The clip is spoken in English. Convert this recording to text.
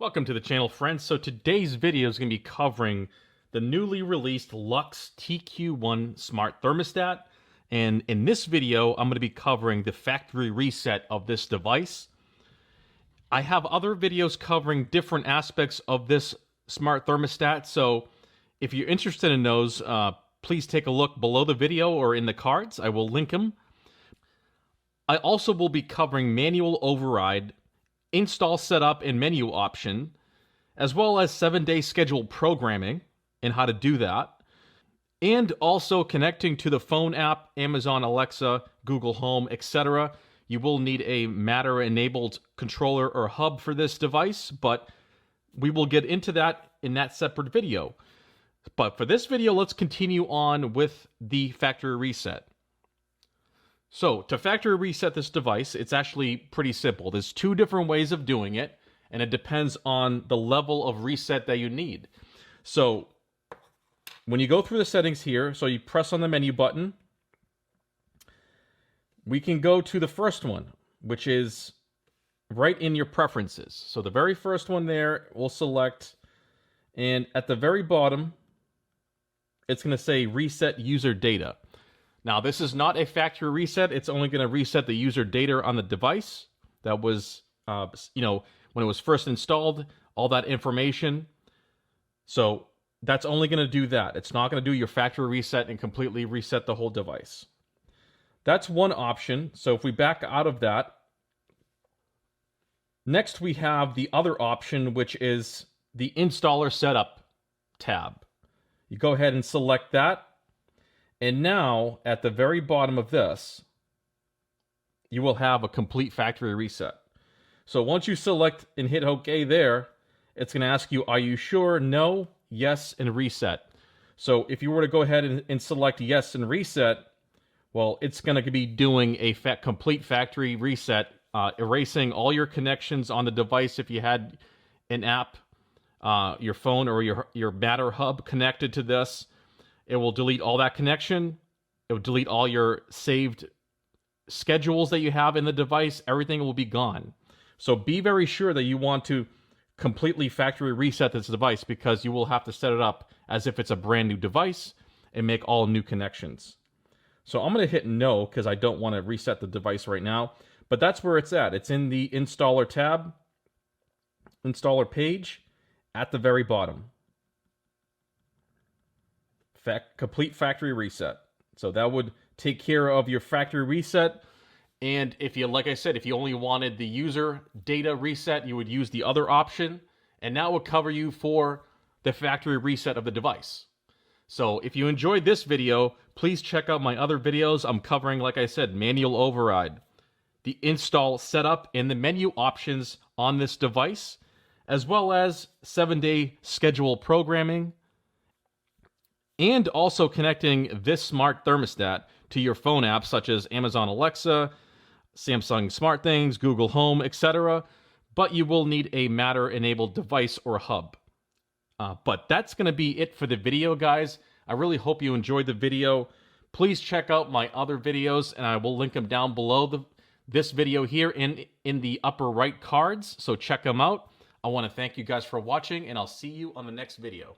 Welcome to the channel, friends. So today's video is going to be covering the newly released LUX TQ1 smart thermostat. And in this video, I'm going to be covering the factory reset of this device. I have other videos covering different aspects of this smart thermostat. So if you're interested in those, please take a look below the video or in the cards. I will link them. I also will be covering manual override, install setup and menu option, as well as 7-day schedule programming and how to do that, and also connecting to the phone app, Amazon Alexa, Google Home, etc. You will need a Matter-enabled controller or hub for this device, but we will get into that in that separate video. But for this video, let's continue on with the factory reset. So, to factory reset this device, it's actually pretty simple. There's two different ways of doing it, and it depends on the level of reset that you need. So, when you go through the settings here, so you press on the menu button, we can go to the first one, which is right in your preferences. So, the very first one there, we'll select, and at the very bottom, it's going to say Reset User Data. Now, this is not a factory reset. It's only going to reset the user data on the device that was, when it was first installed, all that information. So that's only going to do that. It's not going to do your factory reset and completely reset the whole device. That's one option. So if we back out of that, next we have the other option, which is the installer setup tab. You go ahead and select that. And now, at the very bottom of this, you will have a complete factory reset. So once you select and hit OK there, it's going to ask you, are you sure? No, yes, and reset. So if you were to go ahead and select yes and reset, well, it's going to be doing a complete factory reset, erasing all your connections on the device if you had an app, your phone or your Matter hub connected to this. It will delete all that connection. It will delete all your saved schedules that you have in the device. Everything will be gone. So be very sure that you want to completely factory reset this device, because you will have to set it up as if it's a brand new device and make all new connections. So I'm going to hit no because I don't want to reset the device right now. But that's where it's at. It's in the installer tab, installer page at the very bottom. Complete factory reset. So that would take care of your factory reset. And if you, like I said, if you only wanted the user data reset, you would use the other option, and that would cover you for the factory reset of the device. So if you enjoyed this video, please check out my other videos. I'm covering, like I said, manual override, the install setup, and the menu options on this device, as well as 7-day schedule programming, and also connecting this smart thermostat to your phone apps such as Amazon Alexa, Samsung SmartThings, Google Home, etc. But you will need a Matter-enabled device or hub. But that's going to be it for the video, guys. I really hope you enjoyed the video. Please check out my other videos, and I will link them down below this video here in the upper right cards. So check them out. I want to thank you guys for watching, and I'll see you on the next video.